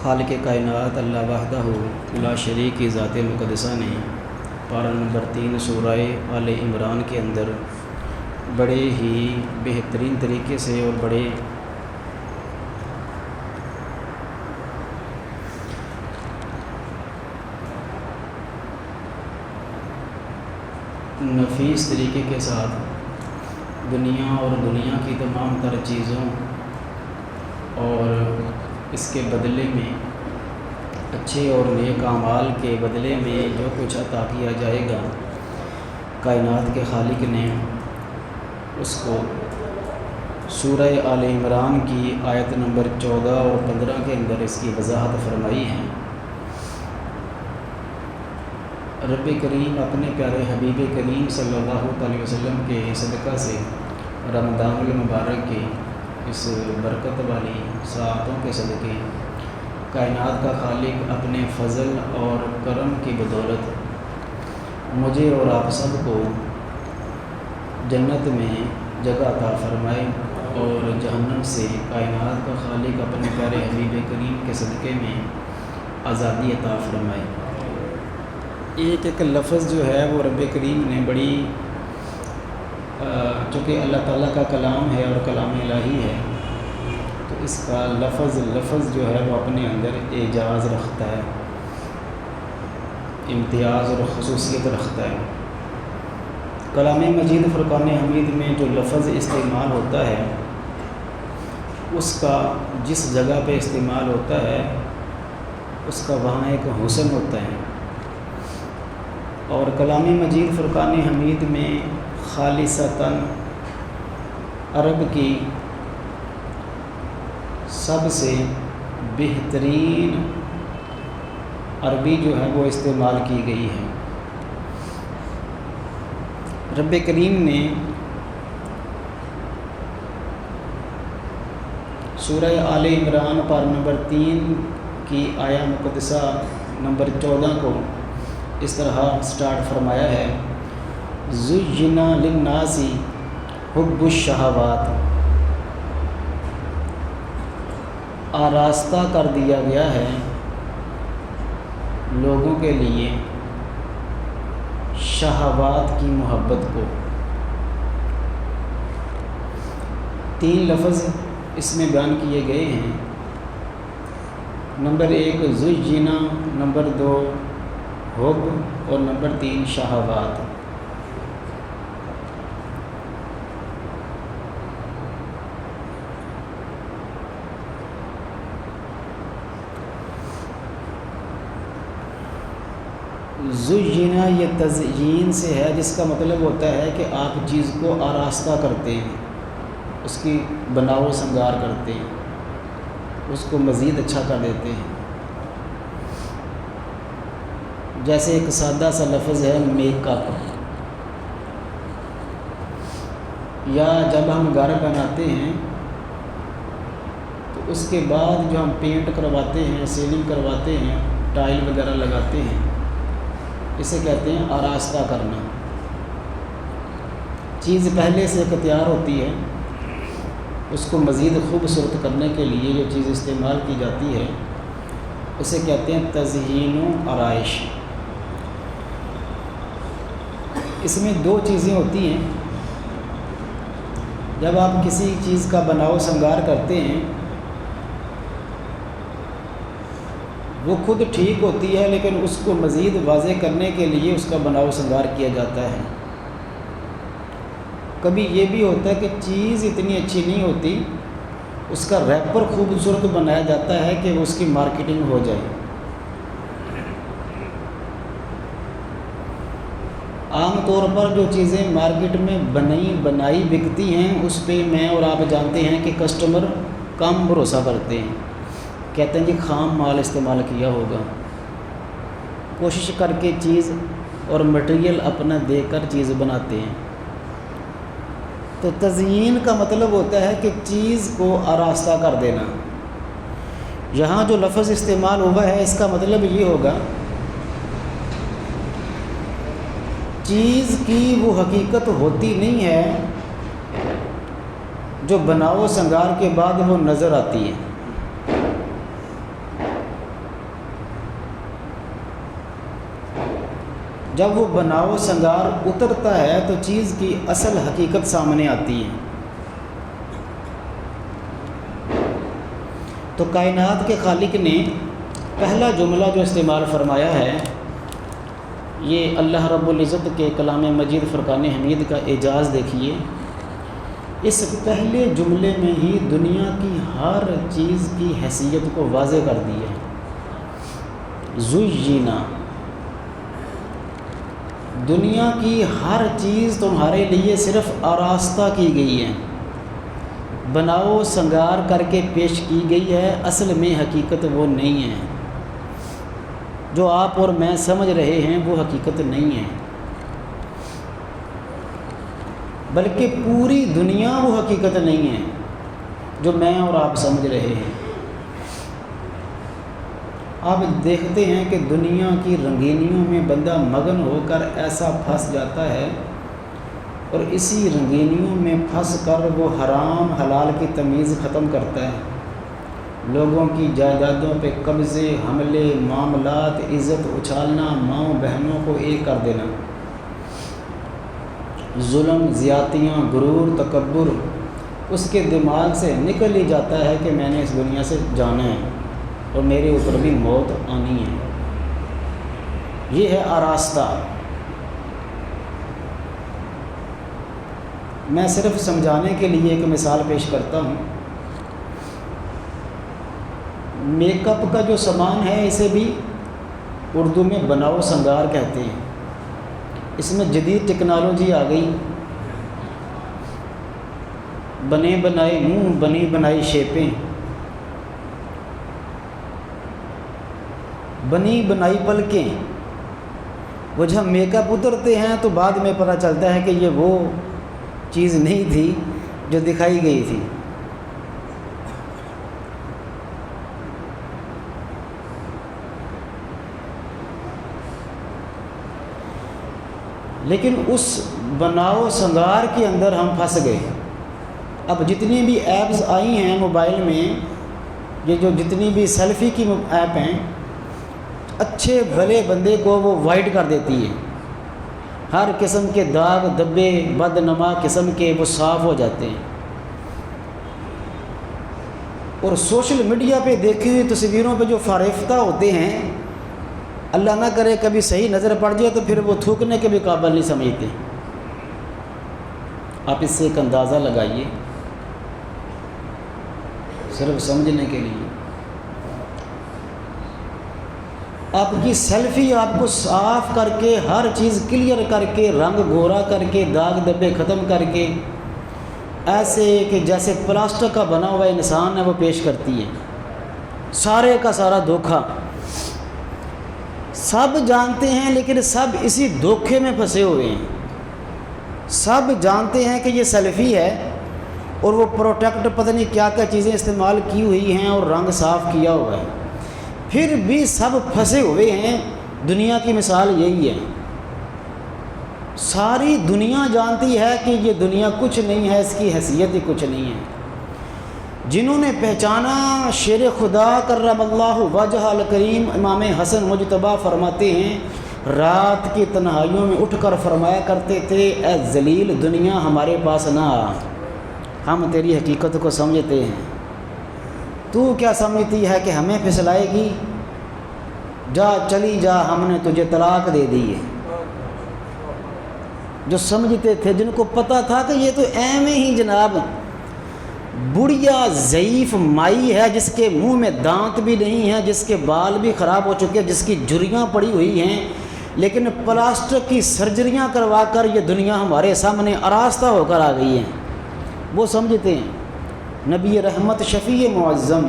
خالق کائنات اللہ وحدہ لا شریک کی ذات مقدسہ نے پارہ نمبر 3 سورہ آل عمران کے اندر بڑے ہی بہترین طریقے سے اور بڑے نفیس طریقے کے ساتھ دنیا اور دنیا کی تمام تر چیزوں اور اس کے بدلے میں اچھے اور نیک اعمال کے بدلے میں جو کچھ عطا کیا جائے گا، کائنات کے خالق نے اس کو سورہ آل عمران کی آیت نمبر 14 اور 15 کے اندر اس کی وضاحت فرمائی ہے۔ رب کریم اپنے پیارے حبیب کریم صلی اللہ علیہ وسلم کے صدقہ سے رمضان المبارک کے اس برکت والی ساعتوں کے صدقے کائنات کا خالق اپنے فضل اور کرم کی بدولت مجھے اور آپ سب کو جنت میں جگہ عطا فرمائے اور جہنم سے کائنات کا خالق اپنے پیارے حبیب کریم کے صدقے میں آزادی عطا فرمائے۔ ایک ایک لفظ جو ہے وہ رب کریم نے بڑی چونکہ اللہ تعالیٰ کا کلام ہے اور کلام الہی ہے، تو اس کا لفظ جو ہے وہ اپنے اندر اعجاز رکھتا ہے، امتیاز اور خصوصیت رکھتا ہے۔ کلام مجید فرقان حمید میں جو لفظ استعمال ہوتا ہے اس کا جس جگہ پہ استعمال ہوتا ہے اس کا وہاں ایک حسن ہوتا ہے، اور کلام مجید فرقان حمید میں خالصتاً عرب کی سب سے بہترین عربی جو ہے وہ استعمال کی گئی ہے۔ رب کریم نے سورہ آل عمران پارہ نمبر 3 کی آیہ مقدسہ نمبر 14 کو اس طرح سٹارٹ فرمایا ہے، زُيِّنَ لِلنَّاسِ حُبُّ الشَّهَوَاتِ، آراستہ کر دیا گیا ہے لوگوں کے لیے شہوات کی محبت کو۔ 3 لفظ اس میں بیان کیے گئے ہیں، نمبر 1 زُيِّنَ، نمبر 2 حب اور نمبر 3 شہوات۔ زُيِّنَ یہ تزیین سے ہے، جس کا مطلب ہوتا ہے کہ آپ چیز کو آراستہ کرتے ہیں، اس کی بناؤ سنگار کرتے ہیں، اس کو مزید اچھا کر دیتے ہیں۔ جیسے ایک سادہ سا لفظ ہے میک اپ، یا جب ہم گھر بناتے ہیں تو اس کے بعد جو ہم پینٹ کرواتے ہیں، سیلنگ کرواتے ہیں، ٹائل وغیرہ لگاتے ہیں، اسے کہتے ہیں آراستہ کرنا۔ چیز پہلے سے ایک تیار ہوتی ہے، اس کو مزید خوبصورت کرنے کے لیے جو چیز استعمال کی جاتی ہے اسے کہتے ہیں تزئین و آرائش۔ اس میں 2 چیزیں ہوتی ہیں، جب آپ کسی چیز کا بناؤ سنگار کرتے ہیں وہ خود ٹھیک ہوتی ہے، لیکن اس کو مزید واضح کرنے کے لیے اس کا بناؤ سنگار کیا جاتا ہے۔ کبھی یہ بھی ہوتا ہے کہ چیز اتنی اچھی نہیں ہوتی، اس کا ریپر خوبصورت بنایا جاتا ہے کہ اس کی مارکیٹنگ ہو جائے۔ عام طور پر جو چیزیں مارکیٹ میں بنائی بکتی ہیں اس پہ میں اور آپ جانتے ہیں کہ کسٹمر کم بھروسہ کرتے ہیں، کہتے ہیں کہ خام مال استعمال کیا ہوگا، کوشش کر کے چیز اور مٹیریل اپنا دے کر چیز بناتے ہیں۔ تو تزئین کا مطلب ہوتا ہے کہ چیز کو آراستہ کر دینا۔ یہاں جو لفظ استعمال ہوا ہے اس کا مطلب یہ ہوگا چیز کی وہ حقیقت ہوتی نہیں ہے جو بناؤ سنگار کے بعد وہ نظر آتی ہے۔ جب وہ بناؤ سنگار اترتا ہے تو چیز کی اصل حقیقت سامنے آتی ہے۔ تو کائنات کے خالق نے پہلا جملہ جو استعمال فرمایا ہے، یہ اللہ رب العزت کے کلام مجید فرقان حمید کا اعجاز دیکھیے۔ اس پہلے جملے میں ہی دنیا کی ہر چیز کی حیثیت کو واضح کر دی ہے۔ زینا، دنیا کی ہر چیز تمہارے لیے صرف آراستہ کی گئی ہے، بناؤ سنگار کر کے پیش کی گئی ہے، اصل میں حقیقت وہ نہیں ہے۔ جو آپ اور میں سمجھ رہے ہیں وہ حقیقت نہیں ہے، بلکہ پوری دنیا وہ حقیقت نہیں ہے جو میں اور آپ سمجھ رہے ہیں۔ آپ دیکھتے ہیں کہ دنیا کی رنگینیوں میں بندہ مگن ہو کر ایسا پھنس جاتا ہے، اور اسی رنگینیوں میں پھنس کر وہ حرام حلال کی تمیز ختم کرتا ہے۔ لوگوں کی جائیدادوں پہ قبضے، حملے، معاملات، عزت اچھالنا، ماؤں بہنوں کو ایک کر دینا، ظلم، زیادتیاں، غرور، تکبر اس کے دماغ سے نکل ہی جاتا ہے کہ میں نے اس دنیا سے جانا ہے اور میرے اوپر بھی موت آنی ہے۔ یہ ہے آراستہ۔ میں صرف سمجھانے کے لیے ایک مثال پیش کرتا ہوں۔ میک اپ کا جو سامان ہے اسے بھی اردو میں بناؤ سنگار کہتے ہیں۔ اس میں جدید ٹیکنالوجی آ گئی، بنے بنائے منہ، بنی بنائی شیپیں، بنی بنائی پلکیں۔ وہ جب میک اپ اترتے ہیں تو بعد میں پتہ چلتا ہے کہ یہ وہ چیز نہیں تھی جو دکھائی گئی تھی۔ لیکن اس بناؤ سنگار کے اندر ہم پھنس گئے۔ اب جتنی بھی ایپس آئی ہیں موبائل میں، یہ جو جتنی بھی سیلفی کی ایپ ہیں، اچھے بھلے بندے کو وہ وائٹ کر دیتی ہے، ہر قسم کے داغ دبے بدنما قسم کے وہ صاف ہو جاتے ہیں۔ اور سوشل میڈیا پہ دیکھی ہوئی تصویروں پہ جو فارفتہ ہوتے ہیں، اللہ نہ کرے کبھی صحیح نظر پڑ جائے تو پھر وہ تھوکنے کے بھی قابل نہیں سمجھتے۔ آپ اس سے ایک اندازہ لگائیے صرف سمجھنے کے لیے۔ آپ کی سیلفی آپ کو صاف کر کے، ہر چیز کلیئر کر کے، رنگ گھورا کر کے، داغ دبے ختم کر کے، ایسے کہ جیسے پلاسٹک کا بنا ہوا انسان ہے وہ پیش کرتی ہے۔ سارے کا سارا دھوکہ، سب جانتے ہیں لیکن سب اسی دھوکے میں پھنسے ہوئے ہیں۔ سب جانتے ہیں کہ یہ سیلفی ہے اور وہ پروٹیکٹ پتہ نہیں کیا کیا چیزیں استعمال کی ہوئی ہیں اور رنگ صاف کیا ہوا ہے، پھر بھی سب پھنسے ہوئے ہیں۔ دنیا کی مثال یہی ہے۔ ساری دنیا جانتی ہے کہ یہ دنیا کچھ نہیں ہے، اس کی حیثیت ہی کچھ نہیں ہے۔ جنہوں نے پہچانا، شیر خدا کرم اللہ وجہ الکریم امام حسن مجتبیٰ فرماتے ہیں، رات کی تنہائیوں میں اٹھ کر فرمایا کرتے تھے، اے ذلیل دنیا ہمارے پاس نہ آ، ہم تیری حقیقت کو سمجھتے ہیں، تو کیا سمجھتی ہے کہ ہمیں پھسلائے گی؟ جا چلی جا، ہم نے تجھے طلاق دے دی ہے۔ جو سمجھتے تھے، جن کو پتہ تھا کہ یہ تو ایویں ہی جناب بڑھیا ضعیف مائی ہے، جس کے منہ میں دانت بھی نہیں ہیں، جس کے بال بھی خراب ہو چکے ہیں، جس کی جھریاں پڑی ہوئی ہیں، لیکن پلاسٹک کی سرجریاں کروا کر یہ دنیا ہمارے سامنے آراستہ ہو کر آ گئی ہے، وہ سمجھتے ہیں۔ نبی رحمت شفیع معظم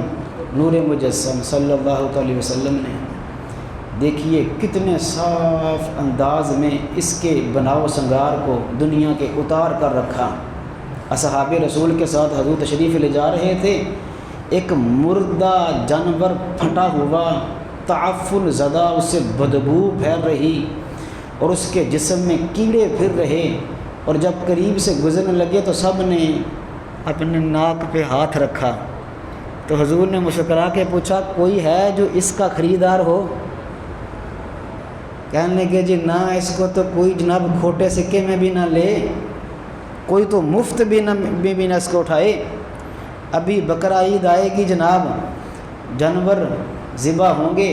نور مجسم صلی اللہ علیہ وسلم نے دیکھیے کتنے صاف انداز میں اس کے بناؤ سنگار کو دنیا کے اتار کر رکھا۔ اصحاب رسول کے ساتھ حضور تشریف لے جا رہے تھے، ایک مردہ جانور پھٹا ہوا تعفن زدہ، اس سے بدبو پھیل رہی اور اس کے جسم میں کیڑے پھر رہے، اور جب قریب سے گزرنے لگے تو سب نے اپنے ناک پہ ہاتھ رکھا۔ تو حضور نے مسکرا کے پوچھا، کوئی ہے جو اس کا خریدار ہو؟ کہنے لگے جی نہ اس کو تو کوئی جناب کھوٹے سکے میں بھی نہ لے، کوئی تو مفت بھی نہ اس کو اٹھائے، ابھی بقرہ عید آئے گی جناب، جانور ذبح ہوں گے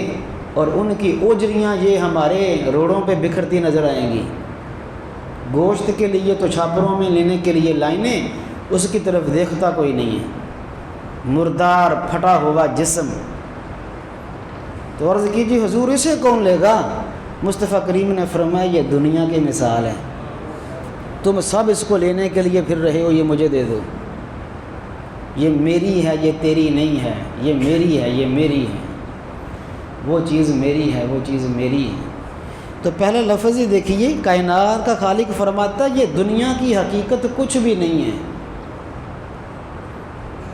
اور ان کی اجریاں یہ ہمارے روڈوں پہ بکھرتی نظر آئیں گی، گوشت کے لیے تو چھاپروں میں لینے کے لیے لائنیں، اس کی طرف دیکھتا کوئی نہیں ہے، مردار پھٹا ہوا جسم۔ تو عرض کیجیے حضور اسے کون لے گا؟ مصطفیٰ کریم نے فرمایا یہ دنیا کی مثال ہے، تم سب اس کو لینے کے لیے پھر رہے ہو، یہ مجھے دے دو، یہ میری ہے، یہ تیری نہیں ہے، یہ میری ہے، یہ میری ہے، وہ چیز میری ہے، وہ چیز میری ہے۔ تو پہلا لفظ ہی دیکھیے، کائنات کا خالق فرماتا ہے یہ دنیا کی حقیقت کچھ بھی نہیں ہے۔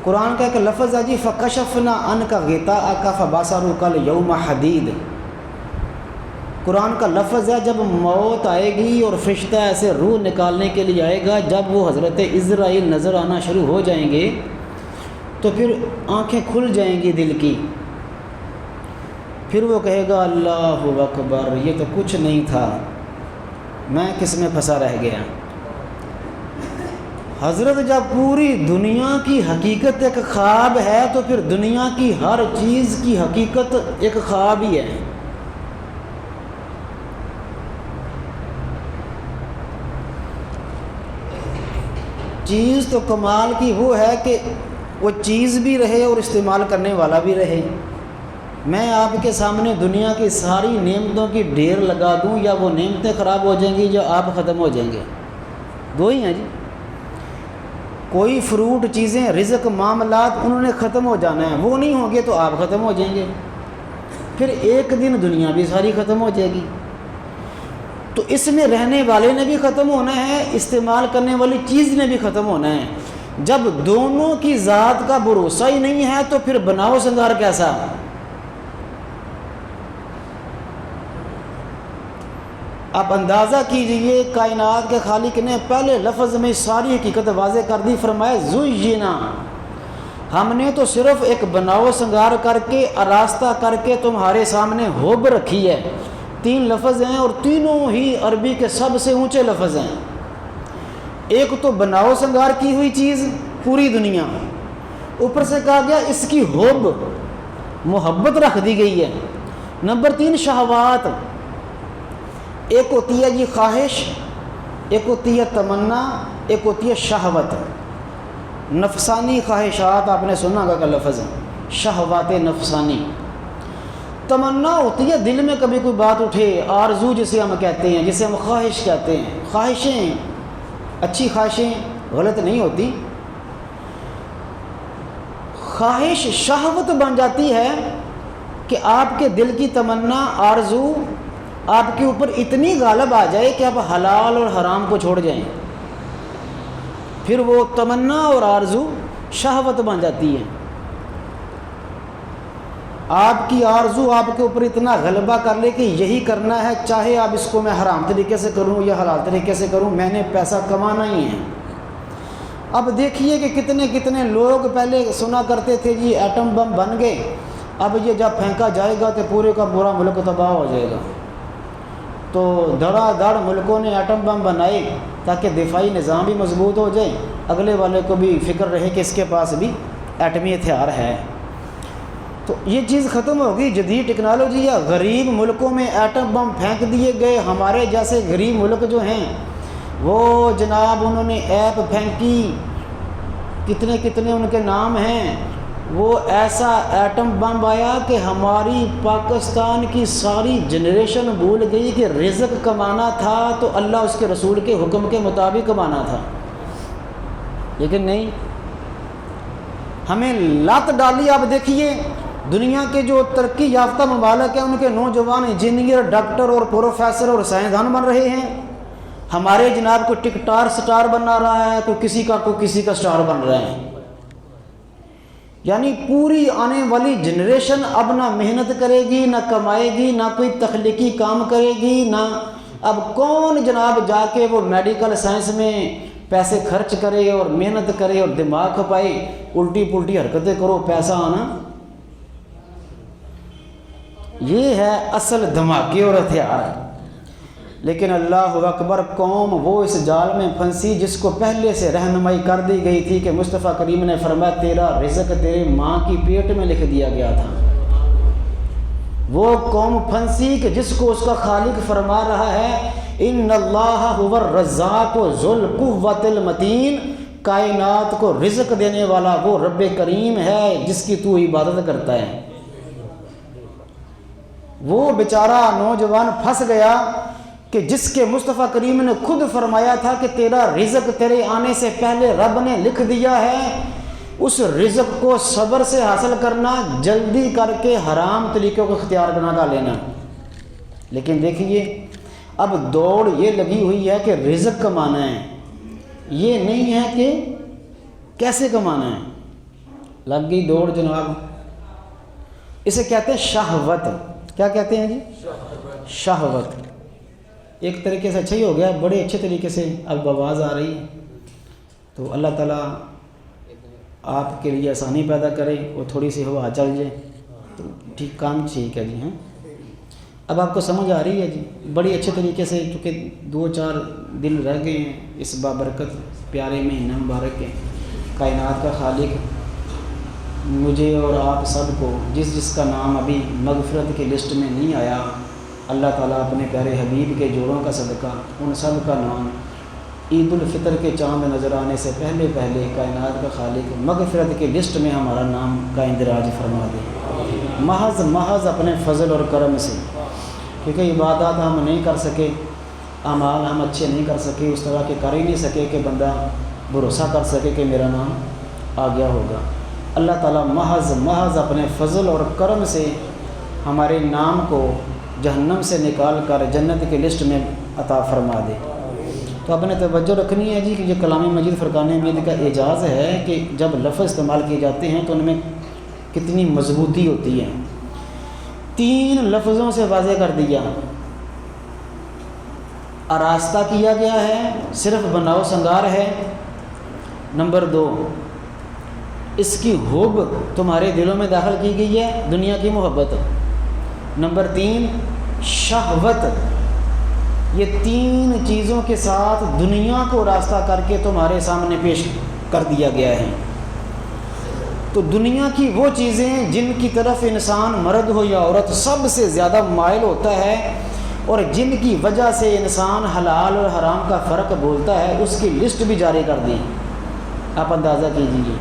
قرآن کا ایک لفظ ہے جی فَكَشَفْنَا عَنْكَ غِطَاءَكَ فَبَصَرُكَ الْيَوْمَ حَدِيدٌ، قرآن کا لفظ ہے جب موت آئے گی اور فرشتہ ایسے روح نکالنے کے لیے آئے گا، جب وہ حضرت عزرائیل نظر آنا شروع ہو جائیں گے تو پھر آنکھیں کھل جائیں گی دل کی، پھر وہ کہے گا اللہ اکبر، یہ تو کچھ نہیں تھا، میں کس میں پھنسا رہ گیا۔ حضرت جب پوری دنیا کی حقیقت ایک خواب ہے تو پھر دنیا کی ہر چیز کی حقیقت ایک خواب ہی ہے۔ چیز تو کمال کی وہ ہے کہ وہ چیز بھی رہے اور استعمال کرنے والا بھی رہے۔ میں آپ کے سامنے دنیا کی ساری نعمتوں کی ڈھیر لگا دوں، یا وہ نعمتیں خراب ہو جائیں گی یا آپ ختم ہو جائیں گے، دو ہی ہیں جی۔ کوئی فروٹ چیزیں رزق معاملات انہوں نے ختم ہو جانا ہے، وہ نہیں ہوں گے تو آپ ختم ہو جائیں گے، پھر ایک دن دنیا بھی ساری ختم ہو جائے گی۔ تو اس میں رہنے والے نے بھی ختم ہونا ہے، استعمال کرنے والی چیز نے بھی ختم ہونا ہے۔ جب دونوں کی ذات کا بھروسہ ہی نہیں ہے تو پھر بناؤ سنگار کیسا؟ آپ اندازہ کیجئے، کائنات کے خالق نے پہلے لفظ میں ساری حقیقت واضح کر دی، فرمایا زینا، ہم نے تو صرف ایک بناؤ سنگار کر کے آراستہ کر کے تمہارے سامنے ہوب رکھی ہے۔ تین لفظ ہیں اور تینوں ہی عربی کے سب سے اونچے لفظ ہیں۔ ایک تو بناؤ سنگار کی ہوئی چیز پوری دنیا، اوپر سے کہا گیا اس کی حب، محبت رکھ دی گئی ہے۔ نمبر 3 شہوات، ایک ہوتی ہے جی خواہش، ایک ہوتی ہے تمنا، ایک ہوتی ہے شہوت۔ نفسانی خواہشات آپ نے سنا کا لفظ ہے، شہوات نفسانی۔ تمنا ہوتی ہے دل میں کبھی کوئی بات اٹھے، آرزو جسے ہم کہتے ہیں، جسے ہم خواہش کہتے ہیں۔ خواہشیں، اچھی خواہشیں غلط نہیں ہوتی، خواہش شہوت بن جاتی ہے کہ آپ کے دل کی تمنا آرزو آپ کے اوپر اتنی غالب آ جائے کہ آپ حلال اور حرام کو چھوڑ جائیں، پھر وہ تمنا اور آرزو شہوت بن جاتی ہے۔ آپ کی آرزو آپ کے اوپر اتنا غلبہ کر لے کہ یہی کرنا ہے، چاہے آپ اس کو میں حرام طریقے سے کروں یا حلال طریقے سے کروں، میں نے پیسہ کمانا ہی ہے۔ اب دیکھیے کہ کتنے کتنے لوگ پہلے سنا کرتے تھے جی ایٹم بم بن گئے، اب یہ جب پھینکا جائے گا تو پورے کا پورا ملک تباہ ہو جائے گا، تو دھڑا دھڑ ملکوں نے ایٹم بم بنائے تاکہ دفاعی نظام بھی مضبوط ہو جائے، اگلے والے کو بھی فکر رہے کہ اس کے پاس بھی ایٹمی ہتھیار ہے۔ تو یہ چیز ختم ہوگی، جدید ٹیکنالوجی ہے۔ غریب ملکوں میں ایٹم بم پھینک دیے گئے، ہمارے جیسے غریب ملک جو ہیں وہ جناب انہوں نے ایپ پھینکی، کتنے کتنے ان کے نام ہیں، وہ ایسا ایٹم بم آیا کہ ہماری پاکستان کی ساری جنریشن بھول گئی کہ رزق کمانا تھا تو اللہ اس کے رسول کے حکم کے مطابق کمانا تھا، لیکن نہیں، ہمیں لت ڈالی۔ آپ دیکھیے دنیا کے جو ترقی یافتہ ممالک ہیں ان کے نوجوان انجینئر، ڈاکٹر اور پروفیسر اور سائنسدان بن رہے ہیں، ہمارے جناب کو ٹک ٹار سٹار بنا رہا ہے، کوئی کسی کا سٹار بن رہا ہے۔ یعنی پوری آنے والی جنریشن اب نہ محنت کرے گی، نہ کمائے گی، نہ کوئی تخلیقی کام کرے گی، نہ اب کون جناب جا کے وہ میڈیکل سائنس میں پیسے خرچ کرے اور محنت کرے اور دماغ کھپائے، الٹی پلٹی حرکتیں کرو، پیسہ آنا۔ یہ ہے اصل دھماکے اور ہتھیار۔ لیکن اللہ اکبر، قوم وہ اس جال میں پھنسی جس کو پہلے سے رہنمائی کر دی گئی تھی کہ مصطفیٰ کریم نے فرمایا تیرا رزق تیرے ماں کی پیٹ میں لکھ دیا گیا تھا۔ وہ قوم پھنسی کہ جس کو اس کا خالق فرما رہا ہے ان اللہ هو الرزاق ذو القوۃ المتین، کائنات کو رزق دینے والا وہ رب کریم ہے جس کی تو عبادت کرتا ہے۔ وہ بیچارہ نوجوان پھنس گیا کہ جس کے مصطفیٰ کریم نے خود فرمایا تھا کہ تیرا رزق تیرے آنے سے پہلے رب نے لکھ دیا ہے، اس رزق کو صبر سے حاصل کرنا، جلدی کر کے حرام طریقوں کو اختیار بنا لینا۔ لیکن دیکھیے اب دوڑ یہ لگی ہوئی ہے کہ رزق کمانا ہے، یہ نہیں ہے کہ کیسے کمانا ہے، لگ گئی دوڑ جناب۔ اسے کہتے ہیں شہوت۔ کیا کہتے ہیں جی؟ شہوت۔ ایک طریقے سے اچھا ہی ہو گیا، بڑے اچھے طریقے سے اب آواز آ رہی ہے، تو اللہ تعالیٰ آپ کے لیے آسانی پیدا کرے اور تھوڑی سی ہوا چل جائے تو ٹھیک، کام ٹھیک ہے جی۔ ہاں اب آپ کو سمجھ آ رہی ہے جی، بڑی اچھے طریقے سے، چونکہ 2-4 دن رہ گئے ہیں اس بابرکت پیارے مہینہ مبارک کے۔ کائنات کا خالق مجھے اور آپ سب کو، جس جس کا نام ابھی مغفرت کی لسٹ میں نہیں آیا، اللہ تعالیٰ اپنے پیارے حبیب کے جوڑوں کا صدقہ ان سب کا نام عید الفطر کے چاند نظر آنے سے پہلے پہلے کائنات کا خالق مغفرت کی لسٹ میں ہمارا نام کا اندراج فرما دے، محض اپنے فضل اور کرم سے، کیونکہ عبادات ہم نہیں کر سکے، اعمال ہم اچھے نہیں کر سکے، اس طرح کے کر ہی نہیں سکے کہ بندہ بھروسہ کر سکے کہ میرا نام آ گیا ہوگا۔ اللہ تعالیٰ محض اپنے فضل اور کرم سے ہمارے نام کو جہنم سے نکال کر جنت کی لسٹ میں عطا فرما دے۔ تو آپ نے توجہ رکھنی ہے جی کہ یہ کلام مجید فرقان حمید کا اعجاز ہے کہ جب لفظ استعمال کیے جاتے ہیں تو ان میں کتنی مضبوطی ہوتی ہے۔ 3 لفظوں سے واضح کر دیا، آراستہ کیا گیا ہے، صرف بناؤ سنگار ہے۔ نمبر 2، اس کی حب تمہارے دلوں میں داخل کی گئی ہے، دنیا کی محبت۔ نمبر 3، شہوت۔ یہ 3 چیزوں کے ساتھ دنیا کو راستہ کر کے تمہارے سامنے پیش کر دیا گیا ہے۔ تو دنیا کی وہ چیزیں جن کی طرف انسان مرد ہو یا عورت سب سے زیادہ مائل ہوتا ہے اور جن کی وجہ سے انسان حلال اور حرام کا فرق بولتا ہے، اس کی لسٹ بھی جاری کر دی۔ آپ اندازہ کیجیے،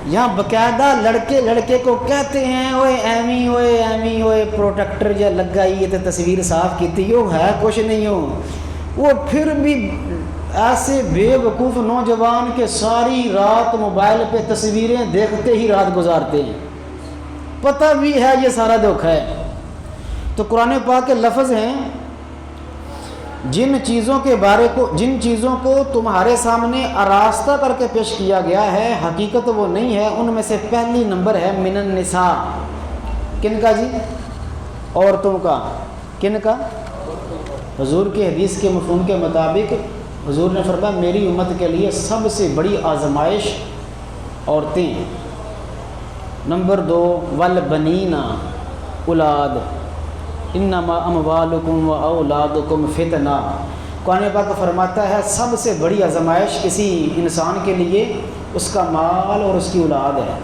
یہاں باقاعدہ لڑکے کو کہتے ہیں اوے ایمی ہوئے پروٹیکٹر یا لگائی تے تصویر صاف کیتی ہو ہے کچھ نہیں ہو، وہ پھر بھی ایسے بے وقوف نوجوان کے ساری رات موبائل پہ تصویریں دیکھتے ہی رات گزارتے ہیں، پتہ بھی ہے یہ سارا دھوکہ ہے۔ تو قرآن پاک کے لفظ ہیں جن چیزوں کو تمہارے سامنے آراستہ کر کے پیش کیا گیا ہے، حقیقت وہ نہیں ہے۔ ان میں سے پہلی نمبر ہے من النساء۔ کن کا جی؟ عورتوں کا۔ کن کا؟ حضور کی حدیث کے مفہوم کے مطابق حضور نے فرمایا میری امت کے لیے سب سے بڑی آزمائش عورتیں۔ نمبر 2، والبنین، اولاد، انما اموالکم و اولادکم فتنہ۔ قرآن پاک فرماتا ہے سب سے بڑی آزمائش کسی انسان کے لیے اس کا مال اور اس کی اولاد ہے۔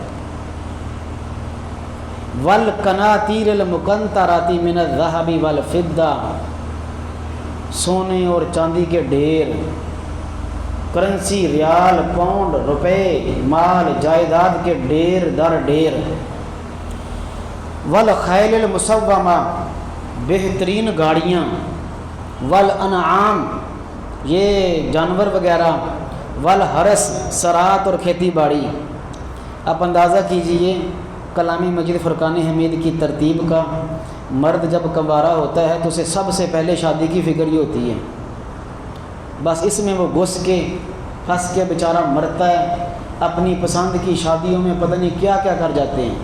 والقناطیر المقنطرۃ من الذهب والفضہ، سونے اور چاندی کے ڈھیر، کرنسی، ریال، پاؤنڈ، روپے، مال جائیداد کے ڈھیر در ڈھیر۔ والخیل المسومہ، بہترین گاڑیاں، والانعام، یہ جانور وغیرہ، والحرث، زراعت اور کھیتی باڑی۔ آپ اندازہ کیجئے کلام مجید فرقان حمید کی ترتیب کا، مرد جب کنوارا ہوتا ہے تو اسے سب سے پہلے شادی کی فکر ہی ہوتی ہے، بس اس میں وہ گھس کے پھنس کے بیچارہ مرتا ہے، اپنی پسند کی شادیوں میں پتہ نہیں کیا کیا کر جاتے ہیں۔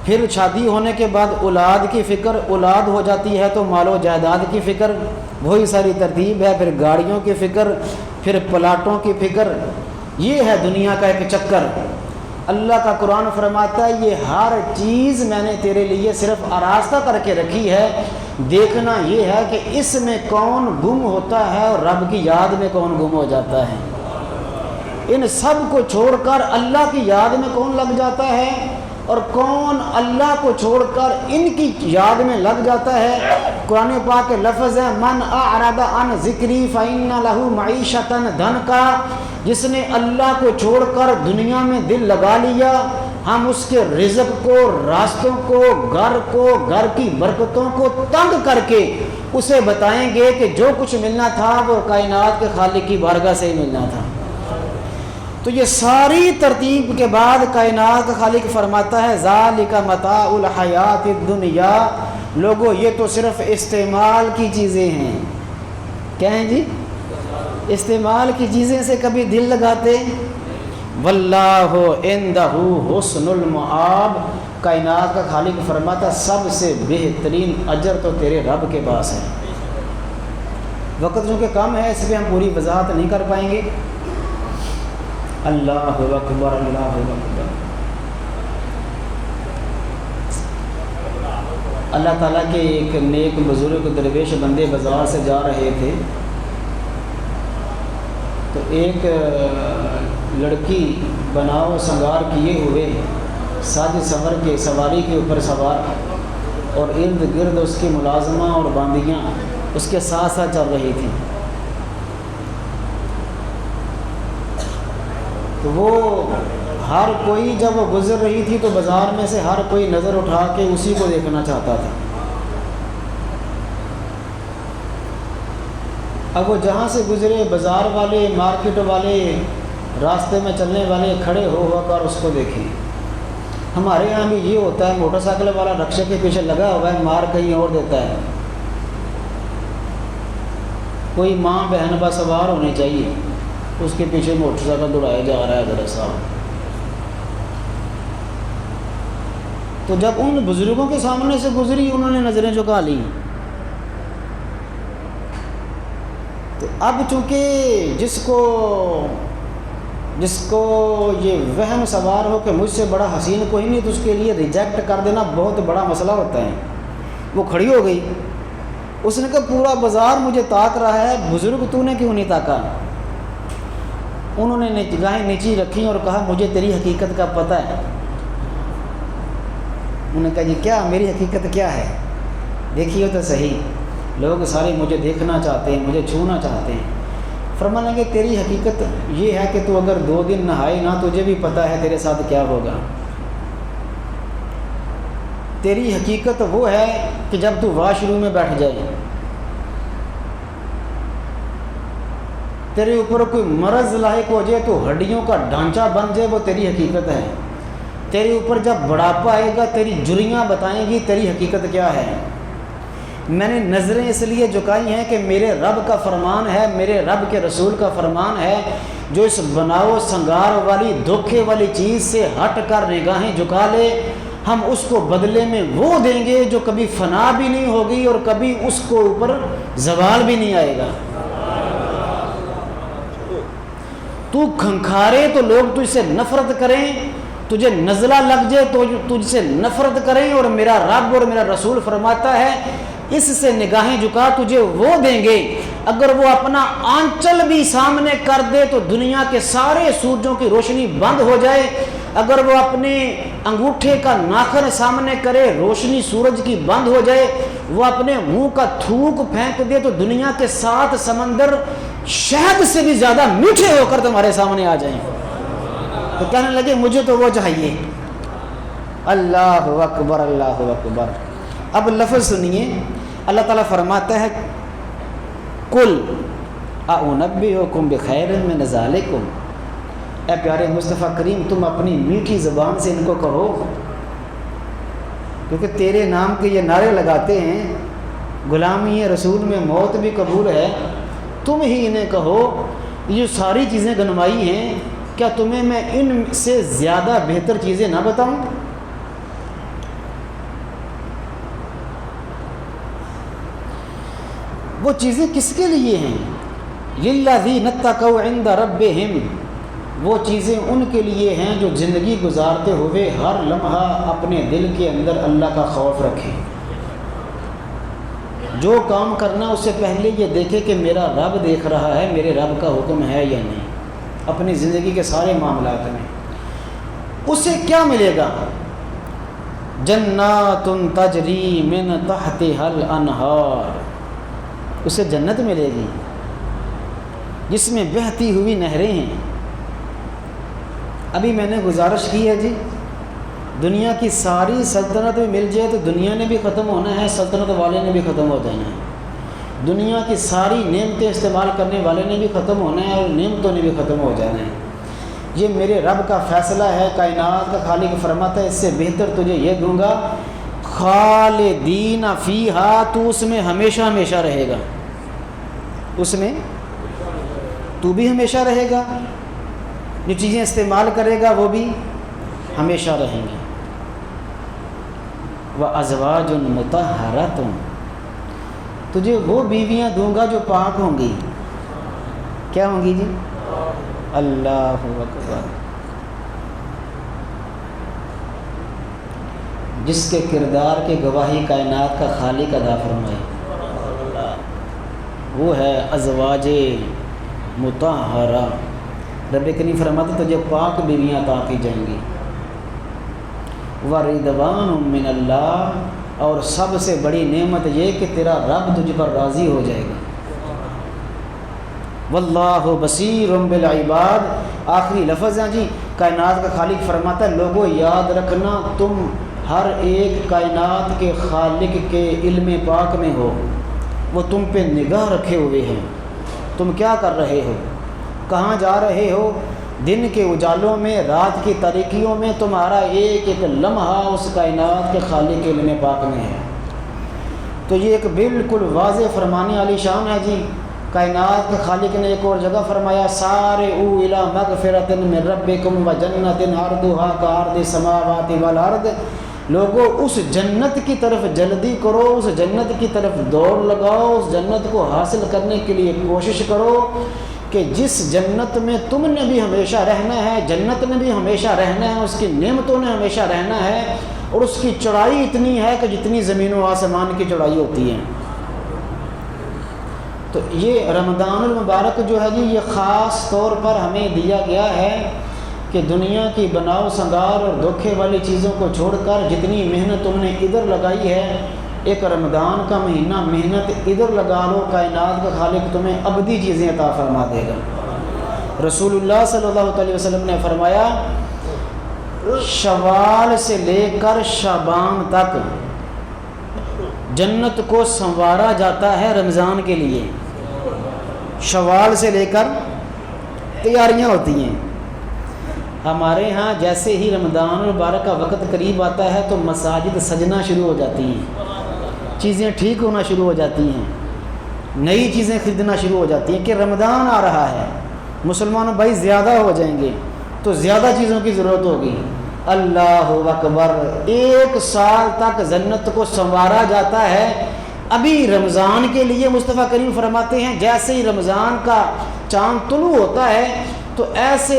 پھر شادی ہونے کے بعد اولاد کی فکر، اولاد ہو جاتی ہے تو مال و جائیداد کی فکر، وہی ساری ترتیب ہے، پھر گاڑیوں کی فکر، پھر پلاٹوں کی فکر۔ یہ ہے دنیا کا ایک چکر۔ اللہ کا قرآن فرماتا ہے یہ ہر چیز میں نے تیرے لیے صرف آراستہ کر کے رکھی ہے، دیکھنا یہ ہے کہ اس میں کون گم ہوتا ہے اور رب کی یاد میں کون گم ہو جاتا ہے۔ ان سب کو چھوڑ کر اللہ کی یاد میں کون لگ جاتا ہے اور کون اللہ کو چھوڑ کر ان کی یاد میں لگ جاتا ہے۔ قرآن پاک کے لفظ ہے من اعرض عن ذکری فإن لہ معیشۃ ضنکا، جس نے اللہ کو چھوڑ کر دنیا میں دل لگا لیا ہم اس کے رزق کو، راستوں کو، گھر کی برکتوں کو تنگ کر کے اسے بتائیں گے کہ جو کچھ ملنا تھا وہ کائنات کے خالق کی بارگاہ سے ہی ملنا تھا۔ تو یہ ساری ترتیب کے بعد کائنات کا خالق فرماتا ہے ذالک متاع الحیات الدنیا، لوگوں یہ تو صرف استعمال کی چیزیں ہیں۔ کیا ہیں جی؟ استعمال کی چیزیں سے کبھی دل لگاتے؟ واللہ عندہ حسن المآب، کائنات کا خالق فرماتا سب سے بہترین اجر تو تیرے رب کے پاس ہے۔ وقت چونکہ کم ہے اس پہ ہم پوری وضاحت نہیں کر پائیں گے۔ اللہ اکبر، اللہ اکبر۔ اللہ تعالیٰ کے ایک نیک بزرگ درویش بندے بازار سے جا رہے تھے تو ایک لڑکی بناؤ سنگار کیے ہوئے ساج سنور کے سواری کے اوپر سوار اور ارد گرد اس کی ملازمہ اور باندیاں اس کے ساتھ ساتھ چل رہی تھیں۔ تو وہ ہر کوئی جب وہ گزر رہی تھی تو بازار میں سے ہر کوئی نظر اٹھا کے اسی کو دیکھنا چاہتا تھا۔ اب وہ جہاں سے گزرے بازار والے، مارکیٹ والے، راستے میں چلنے والے کھڑے ہو کر اس کو دیکھیں۔ ہمارے یہاں بھی یہ ہوتا ہے، موٹر سائیکل والا رکشے کے پیچھے لگا ہوا ہے، مار کہیں اور دیتا ہے۔ کوئی ماں بہن با سوار ہونی چاہیے، اس کے پیچھے موٹر سائیکل دوڑایا جا رہا ہے ذرا صاحب۔ تو جب ان بزرگوں کے سامنے سے گزری انہوں نے نظریں جھکا لی۔ تو اب چونکہ جس کو یہ وہم سوار ہو کہ مجھ سے بڑا حسین کوئی نہیں، تو اس کے لیے ریجیکٹ کر دینا بہت بڑا مسئلہ ہوتا ہے۔ وہ کھڑی ہو گئی، اس نے کہا پورا بازار مجھے تاک رہا ہے، بزرگ تو نے کیوں نہیں تاکا؟ انہوں نے نگاہیں نیچی رکھی اور کہا مجھے تیری حقیقت کا پتہ ہے۔ انہوں نے کہا جی کیا میری حقیقت کیا ہے؟ دیکھیے تو صحیح، لوگ سارے مجھے دیکھنا چاہتے ہیں، مجھے چھونا چاہتے ہیں۔ فرمانے لگے تیری حقیقت یہ ہے کہ تو اگر 2 دن نہائے نہ، تجھے بھی پتہ ہے تیرے ساتھ کیا ہوگا۔ تیری حقیقت وہ ہے کہ جب تو واش روم میں بیٹھ جائے، تیرے اوپر کوئی مرض لاحق ہو جائے تو ہڈیوں کا ڈھانچہ بن جائے، وہ تیری حقیقت ہے۔ تیرے اوپر جب بڑھاپا آئے گا تیری جریاں بتائیں گی تیری حقیقت کیا ہے۔ میں نے نظریں اس لیے جھکائی ہیں کہ میرے رب کا فرمان ہے، میرے رب کے رسول کا فرمان ہے، جو اس بناؤ سنگار والی دھوکے والی چیز سے ہٹ کر نگاہیں جھکا لے، ہم اس کو بدلے میں وہ دیں گے جو کبھی فنا بھی نہیں ہوگی اور کبھی اس کو اوپر زوال بھی نہیں آئے گا۔ تو کھنکھارے تو لوگ تجھ سے نفرت کریں، تجھے نزلہ لگ جائے تو تجھ سے نفرت کریں، اور میرا رب اور میرا رسول فرماتا ہے اس سے نگاہیں جھکا تجھے وہ دیں گے۔ اگر وہ اپنا آنچل بھی سامنے کر دے تو دنیا کے سارے سورجوں کی روشنی بند ہو جائے، اگر وہ اپنے انگوٹھے کا ناخن سامنے کرے روشنی سورج کی بند ہو جائے، وہ اپنے منہ کا تھوک پھینک دے تو دنیا کے 7 سمندر شہد سے بھی زیادہ میٹھے ہو کر تمہارے سامنے آ جائیں۔ تو کہنے لگے مجھے تو وہ چاہیے۔ اللہ اکبر، اللہ اکبر۔ اب لفظ سنیے، اللہ تعالیٰ فرماتا ہے کل اعنبئکم بخیر من ذالکم، اے پیارے مصطفیٰ کریم تم اپنی میٹھی زبان سے ان کو کہو، کیونکہ تیرے نام کے یہ نعرے لگاتے ہیں، غلامی رسول میں موت بھی قبول ہے، تم ہی انہیں کہو یہ جو ساری چیزیں گنوائی ہیں کیا تمہیں میں ان سے زیادہ بہتر چیزیں نہ بتاؤں؟ وہ چیزیں کس کے لیے ہیں؟ للذین اتقوا عند ربہم، وہ چیزیں ان کے لیے ہیں جو زندگی گزارتے ہوئے ہر لمحہ اپنے دل کے اندر اللہ کا خوف رکھیں۔ جو کام کرنا اس سے پہلے یہ دیکھے کہ میرا رب دیکھ رہا ہے، میرے رب کا حکم ہے یا نہیں، اپنی زندگی کے سارے معاملات میں۔ اسے کیا ملے گا؟ جنات تجری من تحتها الانہار، اسے جنت ملے گی جس میں بہتی ہوئی نہریں ہیں۔ ابھی میں نے گزارش کی ہے جی، دنیا کی ساری سلطنت بھی مل جائے تو دنیا نے بھی ختم ہونا ہے، سلطنت والے نے بھی ختم ہو جانا ہے۔ دنیا کی ساری نعمتیں استعمال کرنے والے نے بھی ختم ہونا ہے اور نعمتوں نے بھی ختم ہو جانا ہے۔ یہ میرے رب کا فیصلہ ہے، کائنات کا خالق فرماتا ہے اس سے بہتر تجھے یہ دوں گا، خالدین فیہا، تو اس میں ہمیشہ ہمیشہ رہے گا، اس میں تو بھی ہمیشہ رہے گا، جو چیزیں استعمال کرے گا وہ بھی ہمیشہ رہیں گی۔ وَأَزْوَاجٌ مُطَهَّرَةٌ، تجھے وہ بیویاں دوں گا جو پاک ہوں گی۔ کیا ہوں گی جی؟ اللہ اکبر، جس کے کردار کے گواہی کائنات کا خالق ادا فرمائے، وہ ہے ازواج مطہرہ۔ رب کریم فرماتے تجھے پاک بیویاں عطا کی جائیں گی۔ وَرِضْوَانٌ مِّنَ اللَّهِ، اور سب سے بڑی نعمت یہ کہ تیرا رب تجھ پر راضی ہو جائے گا۔ واللہ بصیر بالعباد، آخری لفظ ہیں جی، کائنات کا خالق فرماتا ہے لوگوں یاد رکھنا تم ہر ایک کائنات کے خالق کے علم پاک میں ہو، وہ تم پہ نگاہ رکھے ہوئے ہیں، تم کیا کر رہے ہو، کہاں جا رہے ہو، دن کے اجالوں میں، رات کی تاریکیوں میں، تمہارا ایک ایک لمحہ اس کائنات کے خالق کے علم پاک میں ہے۔ تو یہ ایک بالکل واضح فرمانے والی شان ہے جی۔ کائنات کے خالق نے ایک اور جگہ فرمایا سارعوا الی مغفرۃ من ربکم وجنۃ عرضھا کعرض السماوات والارض، لوگوں اس جنت کی طرف جلدی کرو، اس جنت کی طرف دوڑ لگاؤ، اس جنت کو حاصل کرنے کے لیے کوشش کرو کہ جس جنت میں تم نے بھی ہمیشہ رہنا ہے، جنت نے بھی ہمیشہ رہنا ہے، اس کی نعمتوں نے ہمیشہ رہنا ہے، اور اس کی چوڑائی اتنی ہے کہ جتنی زمین و آسمان کی چوڑائی ہوتی ہے۔ تو یہ رمضان المبارک جو ہے جی، یہ خاص طور پر ہمیں دیا گیا ہے کہ دنیا کی بناؤ سنگار اور دھوکے والی چیزوں کو چھوڑ کر جتنی محنت تم نے ادھر لگائی ہے، ایک رمضان کا مہینہ محنت ادھر لگا لو، کائنات کا خالق تمہیں ابدی چیزیں عطا فرما دے گا۔ رسول اللہ صلی اللہ علیہ وسلم نے فرمایا شوال سے لے کر شعبان تک جنت کو سنوارا جاتا ہے رمضان کے لیے۔ شوال سے لے کر تیاریاں ہوتی ہیں۔ ہمارے ہاں جیسے ہی رمضان المبارک کا وقت قریب آتا ہے تو مساجد سجنا شروع ہو جاتی ہیں، چیزیں ٹھیک ہونا شروع ہو جاتی ہیں، نئی چیزیں خریدنا شروع ہو جاتی ہیں کہ رمضان آ رہا ہے، مسلمانوں بھائی زیادہ ہو جائیں گے تو زیادہ چیزوں کی ضرورت ہوگی۔ اللہ اکبر، ایک سال تک جنت کو سنوارا جاتا ہے۔ ابھی رمضان کے لیے مصطفیٰ کریم فرماتے ہیں جیسے ہی رمضان کا چاند طلوع ہوتا ہے تو ایسے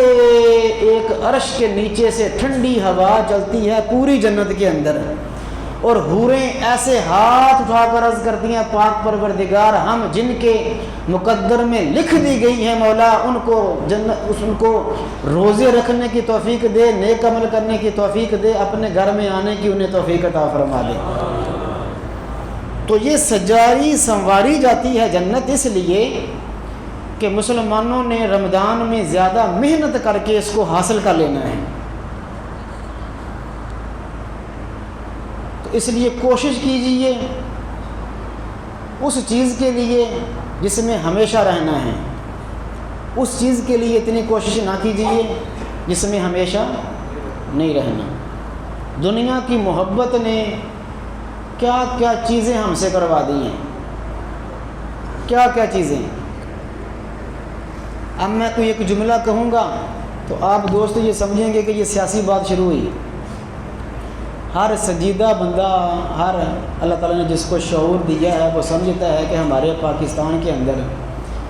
ایک عرش کے نیچے سے ٹھنڈی ہوا چلتی ہے پوری جنت کے اندر، اور حوریں ایسے ہاتھ اٹھا کر عرض کرتی ہیں پاک پروردگار ہم جن کے مقدر میں لکھ دی گئی ہیں مولا ان کو روزے رکھنے کی توفیق دے، نیک عمل کرنے کی توفیق دے، اپنے گھر میں آنے کی انہیں توفیق عطا فرما دے۔ تو یہ سجاری سنواری جاتی ہے جنت اس لیے کہ مسلمانوں نے رمضان میں زیادہ محنت کر کے اس کو حاصل کر لینا ہے۔ تو اس لیے کوشش کیجیے اس چیز کے لیے جس میں ہمیشہ رہنا ہے، اس چیز کے لیے اتنی کوشش نہ کیجیے جس میں ہمیشہ نہیں رہنا۔ دنیا کی محبت نے کیا کیا چیزیں ہم سے کروا دی ہیں، کیا کیا چیزیں۔ اب میں کوئی ایک جملہ کہوں گا تو آپ دوست یہ سمجھیں گے کہ یہ سیاسی بات شروع ہوئی۔ ہر سنجیدہ بندہ، ہر اللہ تعالیٰ نے جس کو شعور دیا ہے وہ سمجھتا ہے کہ ہمارے پاکستان کے اندر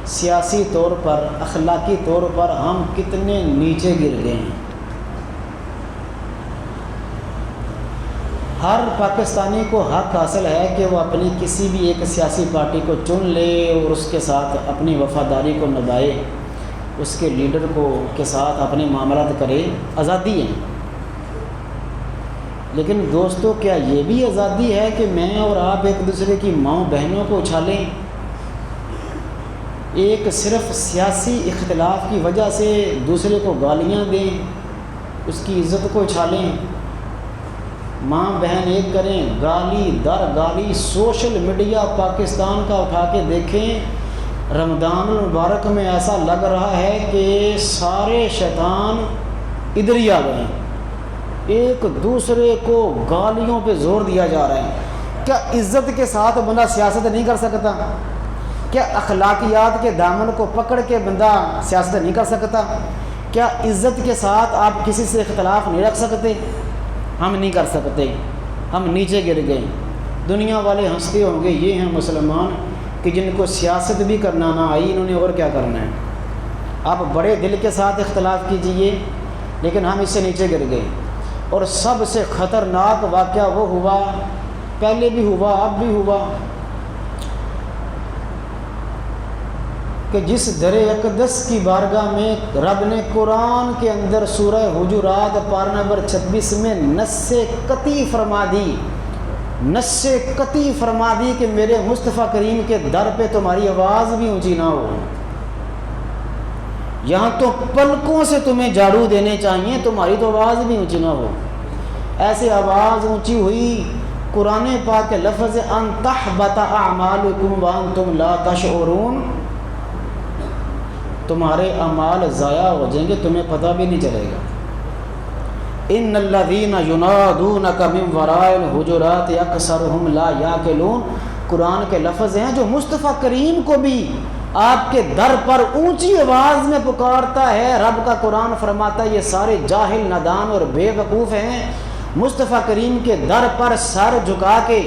سیاسی طور پر، اخلاقی طور پر ہم کتنے نیچے گر گئے ہیں۔ ہر پاکستانی کو حق حاصل ہے کہ وہ اپنی کسی بھی ایک سیاسی پارٹی کو چن لے اور اس کے ساتھ اپنی وفاداری کو نبھائے، اس کے لیڈر کے ساتھ اپنے معاملات کرے، آزادی ہے۔ لیکن دوستو، کیا یہ بھی آزادی ہے کہ میں اور آپ ایک دوسرے کی ماؤں بہنوں کو اچھالیں؟ ایک صرف سیاسی اختلاف کی وجہ سے دوسرے کو گالیاں دیں، اس کی عزت کو اچھالیں، ماں بہن ایک کریں، گالی در گالی۔ سوشل میڈیا پاکستان کا اٹھا کے دیکھیں، رمضان المبارک میں ایسا لگ رہا ہے کہ سارے شیطان ادھر ہی آ گئے ہیں، ایک دوسرے کو گالیوں پہ زور دیا جا رہا ہے۔ کیا عزت کے ساتھ بندہ سیاست نہیں کر سکتا؟ کیا اخلاقیات کے دامن کو پکڑ کے بندہ سیاست نہیں کر سکتا؟ کیا عزت کے ساتھ آپ کسی سے اختلاف نہیں رکھ سکتے؟ ہم نہیں کر سکتے، ہم نیچے گر گئے۔ دنیا والے ہنستے ہوں گے، یہ ہیں مسلمان کہ جن کو سیاست بھی کرنا نہ آئی، انہوں نے اور کیا کرنا ہے۔ آپ بڑے دل کے ساتھ اختلاف کیجئے، لیکن ہم اس سے نیچے گر گئے۔ اور سب سے خطرناک واقعہ وہ ہوا، پہلے بھی ہوا اب بھی ہوا، کہ جس در اقدس کی بارگاہ میں رب نے قرآن کے اندر سورہ حجرات پارہ نمبر 26 میں نص قطعی فرما دی کہ میرے مصطفیٰ کریم کے در پہ تمہاری آواز بھی اونچی نہ ہو، یہاں تو پلکوں سے تمہیں جھاڑو دینے چاہیے، تمہاری تو آواز بھی اونچی نہ ہو۔ ایسے آواز اونچی ہوئی، قرآن پاک کے لفظ ان تحبط اعمالکم وانتم لا تشعرون، تمہارے اعمال ضائع ہو جائیں گے، تمہیں پتہ بھی نہیں چلے گا۔ ان الذین ینادونک من وراء الحجرات اکثرهم لا یعقلون، قرآن کے لفظ ہیں جو مصطفیٰ کریم کو بھی آپ کے در پر اونچی آواز میں پکارتا ہے۔ رب کا قرآن فرماتا ہے یہ سارے جاہل، نادان اور بے وقوف ہیں، مصطفیٰ کریم کے در پر سر جھکا کے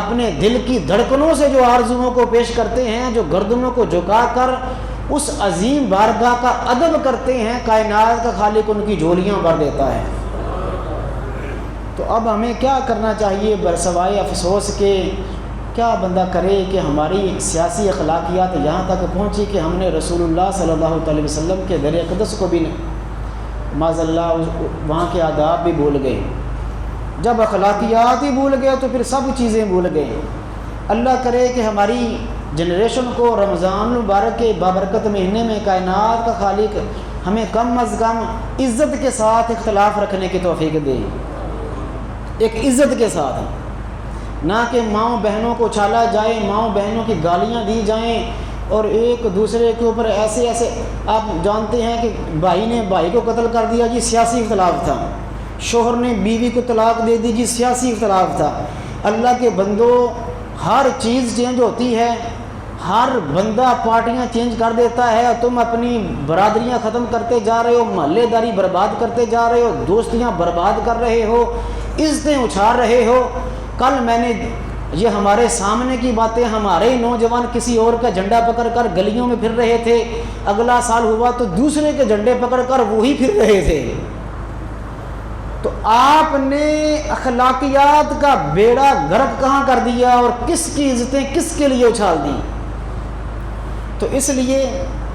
اپنے دل کی دھڑکنوں سے جو آرزوؤں کو پیش کرتے ہیں، جو گردنوں کو جھکا کر اس عظیم بارگاہ کا ادب کرتے ہیں، کائنات کا خالق ان کی جھولیاں بھر دیتا ہے۔ تو اب ہمیں کیا کرنا چاہیے برسوائے افسوس کے؟ کیا بندہ کرے کہ ہماری سیاسی اخلاقیات یہاں تک پہنچی کہ ہم نے رسول اللہ صلی اللہ علیہ وسلم کے در اقدس کو بھی معاذ اللہ وہاں کے آداب بھی بھول گئے۔ جب اخلاقیات ہی بھول گئے تو پھر سب چیزیں بھول گئے۔ اللہ کرے کہ ہماری جنریشن کو رمضان المبارک کے بابرکت مہینے میں کائنات کا خالق ہمیں کم از کم عزت کے ساتھ اختلاف رکھنے کی توفیق دے، ایک عزت کے ساتھ، نہ کہ ماؤں بہنوں کو اچھالا جائے، ماؤں بہنوں کی گالیاں دی جائیں، اور ایک دوسرے کے اوپر ایسے آپ جانتے ہیں کہ بھائی نے بھائی کو قتل کر دیا جی، سیاسی اختلاف تھا، شوہر نے بیوی کو طلاق دے دی جی، سیاسی اختلاف تھا۔ اللہ کے بندو، ہر چیز چینج ہوتی ہے، ہر بندہ پارٹیاں چینج کر دیتا ہے، تم اپنی برادریاں ختم کرتے جا رہے ہو، محلے داری برباد کرتے جا رہے ہو، دوستیاں برباد کر رہے ہو، عزتیں اچھال رہے ہو۔ کل میں نے یہ ہمارے سامنے کی باتیں، ہمارے نوجوان کسی اور کا جھنڈا پکڑ کر گلیوں میں پھر رہے تھے، اگلا سال ہوا تو دوسرے کے جھنڈے پکڑ کر وہی پھر رہے تھے۔ تو آپ نے اخلاقیات کا بیڑا غرق کہاں کر دیا اور کس کی عزتیں کس کے لیے اچھال دی؟ تو اس لیے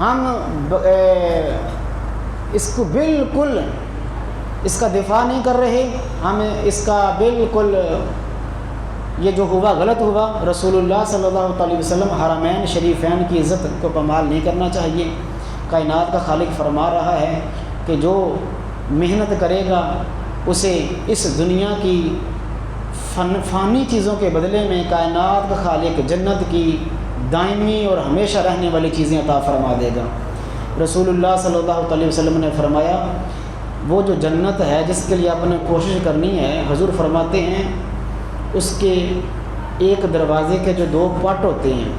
ہم اس کو بالکل اس کا دفاع نہیں کر رہے، ہم اس کا بالکل یہ جو ہوا غلط ہوا۔ رسول اللہ صلی اللہ علیہ وسلم حرمین شریفین کی عزت کو پامال نہیں کرنا چاہیے۔ کائنات کا خالق فرما رہا ہے کہ جو محنت کرے گا اسے اس دنیا کی فانی چیزوں کے بدلے میں کائنات کا خالق جنت کی دائمی اور ہمیشہ رہنے والی چیزیں عطا فرما دے گا۔ رسول اللہ صلی اللہ علیہ وسلم نے فرمایا وہ جو جنت ہے جس کے لیے آپ نے کوشش کرنی ہے، حضور فرماتے ہیں اس کے ایک دروازے کے جو دو پٹ ہوتے ہیں،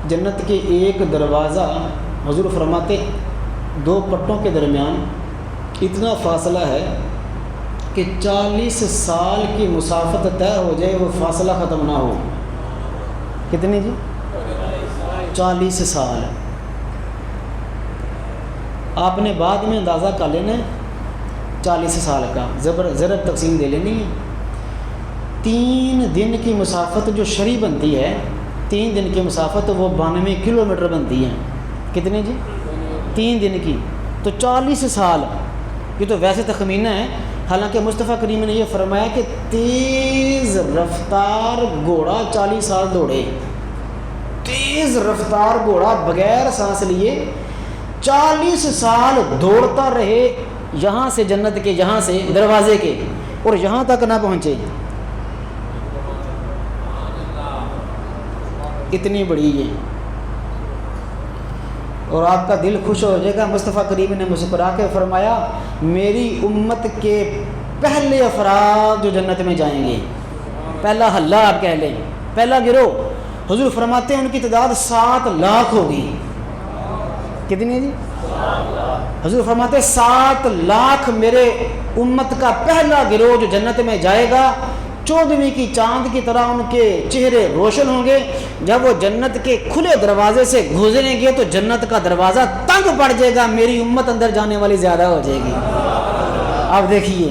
جنت کے ایک دروازہ، حضور فرماتے دو پٹوں کے درمیان اتنا فاصلہ ہے کہ 40 سال کی مسافت طے ہو جائے وہ فاصلہ ختم نہ ہو۔ کتنی جی؟ 40 سال۔ آپ نے بعد میں اندازہ کر لینا 40 سال کا، ضرب تقسیم دے لینی ہے۔ 3 دن کی مسافت جو شرعی بنتی ہے، 3 دن کی مسافت وہ 92 کلومیٹر بنتی ہے۔ کتنے جی؟ 3 دن کی، تو 40 سال، یہ تو ویسے تخمینہ ہے، حالانکہ مصطفیٰ کریم نے یہ فرمایا کہ تیز رفتار گھوڑا 40 سال دوڑے، تیز رفتار گھوڑا بغیر سانس لیے 40 سال دوڑتا رہے، یہاں سے جنت کے، یہاں سے دروازے کے، اور یہاں تک نہ پہنچے۔ اتنی بڑی ہے، اور آپ کا دل خوش ہو جائے گا۔ مصطفیٰ کریم نے مسکرا کے فرمایا میری امت کے پہلے افراد جو جنت میں جائیں گے، پہلا حلہ آپ کہہ لیں، پہلا گروہ، حضور فرماتے ہیں ان کی تعداد 7 لاکھ ہوگی۔ کتنی ہے جی؟ حضور فرماتے ہیں 7 لاکھ میرے امت کا پہلا گروہ جو جنت میں جائے گا، 14ویں کی چاند کی طرح ان کے چہرے روشن ہوں گے۔ جب وہ جنت کے کھلے دروازے سے گزریں گے تو جنت کا دروازہ تنگ پڑ جائے گا، میری امت اندر جانے والی زیادہ ہو جائے گی۔ آپ دیکھیے،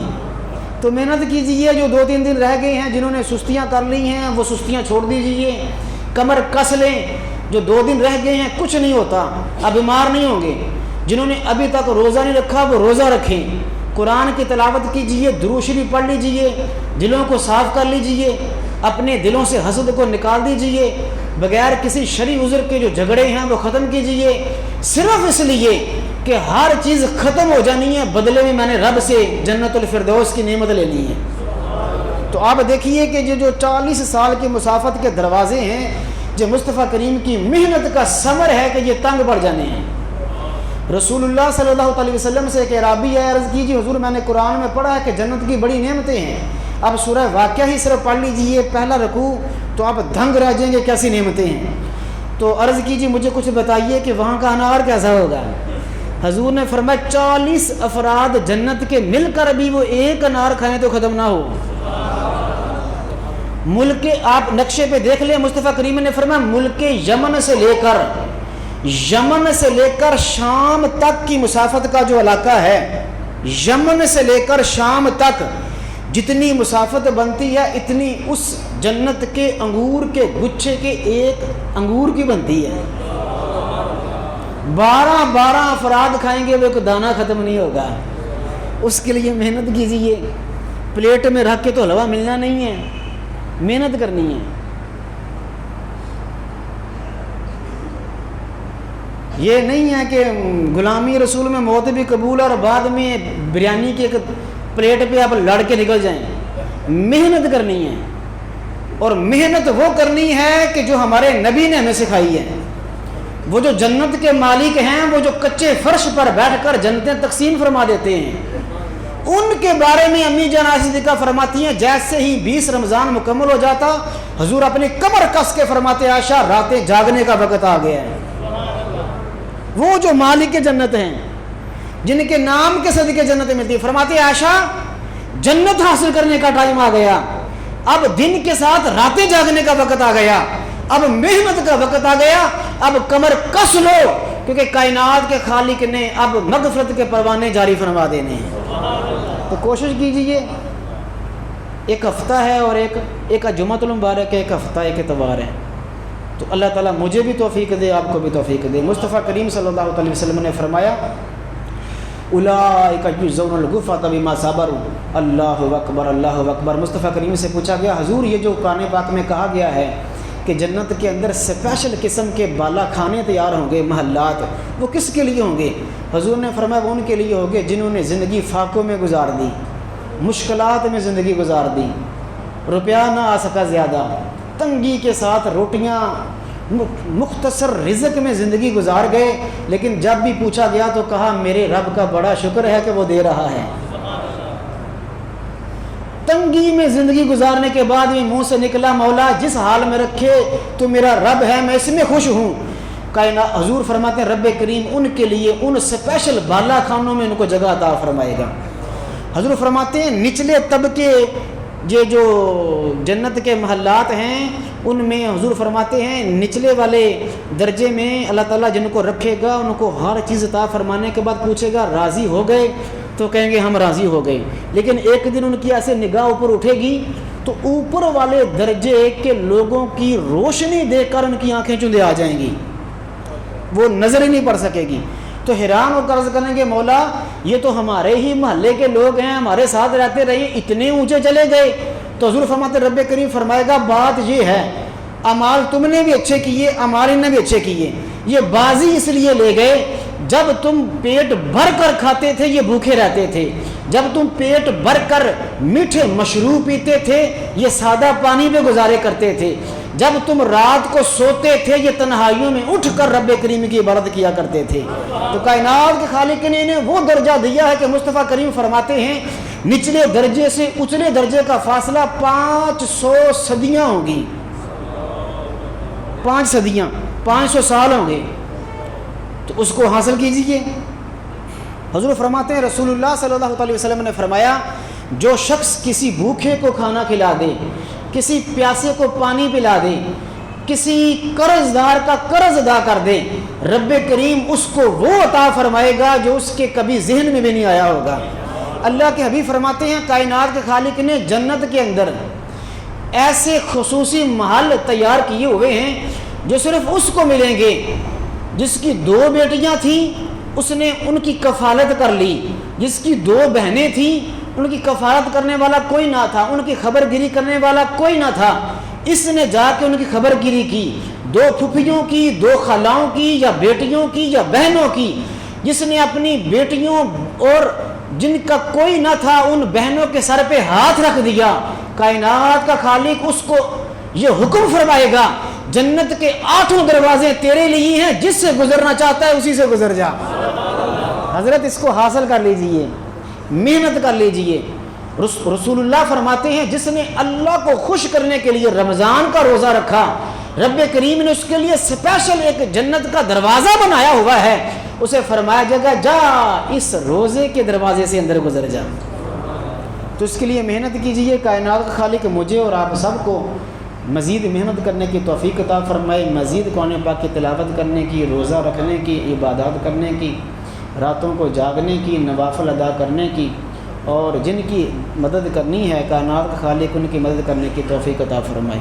تو محنت کیجئے، جو 2-3 دن رہ گئے ہیں، جنہوں نے سستیاں کر لی ہیں وہ سستیاں چھوڑ دیجئے، کمر کس لیں۔ جو 2 دن رہ گئے ہیں کچھ نہیں ہوتا، اب بیمار نہیں ہوں گے۔ جنہوں نے ابھی تک روزہ نہیں رکھا وہ روزہ رکھیں، قرآن کی تلاوت کیجئے، درود شریف پڑھ لیجئے، دلوں کو صاف کر لیجئے، اپنے دلوں سے حسد کو نکال دیجئے، بغیر کسی شرعی عذر کے جو جھگڑے ہیں وہ ختم کیجئے، صرف اس لیے کہ ہر چیز ختم ہو جانی ہے، بدلے میں نے رب سے جنت الفردوس کی نعمت لینی ہے۔ تو آپ دیکھیے کہ جو 40 سال کی مسافت کے دروازے ہیں، جو مصطفیٰ کریم کی محنت کا ثمر ہے کہ یہ تنگ پڑ جانے ہیں۔ رسول اللہ صلی اللہ علیہ وسلم سے ایک اعرابی ہے، عرض کیجیے حضور میں نے قرآن میں پڑھا ہے کہ جنت کی بڑی نعمتیں ہیں، اب سورہ واقعہ ہی صرف پڑھ لیجئے پہلا رکوع تو آپ دھنگ رہ جائیں گے کیسی نعمتیں ہیں۔ تو عرض کیجیے مجھے کچھ بتائیے کہ وہاں کا انار کیسا ہوگا؟ حضور نے فرمایا 40 افراد جنت کے مل کر بھی وہ ایک انار کھائیں تو ختم نہ ہو۔ ملک آپ نقشے پہ دیکھ لیں، مصطفیٰ کریم نے فرمایا ملک یمن سے لے کر شام تک کی مسافت کا جو علاقہ ہے، یمن سے لے کر شام تک جتنی مسافت بنتی ہے اتنی اس جنت کے انگور کے گچھے کے ایک انگور کی بنتی ہے۔ 12 افراد کھائیں گے وہ ایک دانہ ختم نہیں ہوگا۔ اس کے لیے محنت کیجیے، پلیٹ میں رکھ کے تو حلوہ ملنا نہیں ہے، محنت کرنی ہے۔ یہ نہیں ہے کہ غلامی رسول میں موت بھی قبول اور بعد میں بریانی کے ایک پلیٹ پہ آپ لڑ کے نکل جائیں۔ محنت کرنی ہے، اور محنت وہ کرنی ہے کہ جو ہمارے نبی نے ہمیں سکھائی ہے۔ وہ جو جنت کے مالک ہیں، وہ جو کچے فرش پر بیٹھ کر جنتیں تقسیم فرما دیتے ہیں، ان کے بارے میں امی جان صدیقہ فرماتی ہیں جیسے ہی 20 رمضان مکمل ہو جاتا حضور اپنی کمر کس کے فرماتے عائشہ راتیں جاگنے کا وقت آ گیا ہے۔ وہ جو مالک جنت ہیں، جن کے نام کے صدقے جنت ملتی ہے، فرماتے عائشہ جنت حاصل کرنے کا ٹائم آ گیا، اب دن کے ساتھ راتیں جاگنے کا وقت آ گیا، اب محنت کا وقت آ گیا، اب کمر کس لو، کیونکہ کائنات کے خالق نے اب مغفرت کے پروانے جاری فرما دینے ہیں۔ تو کوشش کیجئے، ایک ہفتہ ہے اور ایک جمعۃ المبارک ہے، ایک ہفتہ ایک اتوار ہے، تو اللہ تعالیٰ مجھے بھی توفیق دے، آپ کو بھی توفیق دے۔ مصطفیٰ کریم صلی اللہ علیہ وسلم نے فرمایا اولئک یجزون الغرفۃ بما صبروا، اللہ اکبر اللہ اکبر۔ مصطفیٰ کریم سے پوچھا گیا حضور یہ جو قرآن پاک میں کہا گیا ہے کہ جنت کے اندر اسپیشل قسم کے بالا کھانے تیار ہوں گے، محلات، وہ کس کے لیے ہوں گے؟ حضور نے فرمایا وہ ان کے لیے ہوں گے جنہوں نے زندگی فاقوں میں گزار دی، مشکلات میں زندگی گزار دی، روپیہ نہ آ سکا زیادہ، تنگی کے ساتھ روٹیاں مختصر رزق میں زندگی گزار گئے، لیکن جب بھی پوچھا گیا تو کہا میرے رب کا بڑا شکر ہے کہ وہ دے رہا ہے۔ تنگی میں زندگی گزارنے کے بعد بھی منہ سے نکلا مولا جس حال میں رکھے تو میرا رب ہے، میں اس میں خوش ہوں۔ کائنات حضور فرماتے ہیں رب کریم ان کے لیے ان اسپیشل بالا خانوں میں ان کو جگہ عطا فرمائے گا۔ حضور فرماتے ہیں نچلے طبقے یہ جو جنت کے محلات ہیں ان میں حضور فرماتے ہیں نچلے والے درجے میں اللہ تعالیٰ جن کو رکھے گا ان کو ہر چیز عطا فرمانے کے بعد پوچھے گا راضی ہو گئے؟ تو کہیں گے ہم راضی ہو گئے، لیکن ایک دن ان کی ایسے نگاہ اوپر اٹھے گی تو اوپر والے درجے کے لوگوں کی روشنی دیکھ کر ان کی آنکھیں چندے آ جائیں گی، وہ نظر ہی نہیں پڑ سکے گی۔ تو حیران ہو کر عرض کریں گے مولا یہ تو ہمارے ہی محلے کے لوگ ہیں، ہمارے ساتھ رہتے رہے، اتنے اونچے چلے گئے۔ تو حضور فرماتے رب کریم فرمائے گا بات یہ ہے اعمال تم نے بھی اچھے کیے، اعمال انہیں بھی اچھے کیے، یہ بازی اس لیے لے گئے جب تم پیٹ بھر کر کھاتے تھے یہ بھوکے رہتے تھے، جب تم پیٹ بھر کر میٹھے مشروب پیتے تھے یہ سادہ پانی پہ گزارے کرتے تھے، جب تم رات کو سوتے تھے یہ تنہائیوں میں اٹھ کر رب کریم کی عبادت کیا کرتے تھے۔ تو کائنات کے خالق نے انہیں وہ درجہ دیا ہے کہ مصطفیٰ کریم فرماتے ہیں نچلے درجے سے اچلے درجے کا فاصلہ 500 صدیاں ہوں گی، 5 صدیاں 500 سال ہوں گے، تو اس کو حاصل کیجئے۔ حضور فرماتے ہیں رسول اللہ صلی اللہ علیہ وسلم نے فرمایا جو شخص کسی بھوکے کو کھانا کھلا دے، کسی پیاسے کو پانی پلا دے، کسی قرض دار کا قرض ادا کر دے، رب کریم اس کو وہ عطا فرمائے گا جو اس کے کبھی ذہن میں بھی نہیں آیا ہوگا۔ اللہ کے حبیب فرماتے ہیں کائنات کے خالق نے جنت کے اندر ایسے خصوصی محل تیار کیے ہوئے ہیں جو صرف اس کو ملیں گے جس کی 2 بیٹیاں تھیں اس نے ان کی کفالت کر لی، جس کی 2 بہنیں تھیں ان کی کفالت کرنے والا کوئی نہ تھا، ان کی خبر گیری کرنے والا کوئی نہ تھا، اس نے جا کے ان کی خبر گیری کی، 2 پھپھیوں کی، 2 خالاؤں کی یا بیٹیوں کی یا بہنوں کی، جس نے اپنی بیٹیوں اور جن کا کوئی نہ تھا ان بہنوں کے سر پہ ہاتھ رکھ دیا، کائنات کا خالق اس کو یہ حکم فرمائے گا جنت کے 8 دروازے تیرے لیے ہیں، جس سے گزرنا چاہتا ہے اسی سے گزر جا۔ حضرت اس کو حاصل کر لیجئے، محنت کر لیجئے۔ رسول اللہ فرماتے ہیں جس نے اللہ کو خوش کرنے کے لیے رمضان کا روزہ رکھا، رب کریم نے اس کے لیے اسپیشل ایک جنت کا دروازہ بنایا ہوا ہے، اسے فرمایا جائے گا جا اس روزے کے دروازے سے اندر گزر جا۔ تو اس کے لیے محنت کیجئے۔ کائنات کا خالق مجھے اور آپ سب کو مزید محنت کرنے کی توفیق عطا فرمائے، مزید قرآن پاک کی تلاوت کرنے کی، روزہ رکھنے کی، عبادات کرنے کی، راتوں کو جاگنے کی، نوافل ادا کرنے کی، اور جن کی مدد کرنی ہے کائنات کا خالق ان کی مدد کرنے کی توفیق عطا فرمائے۔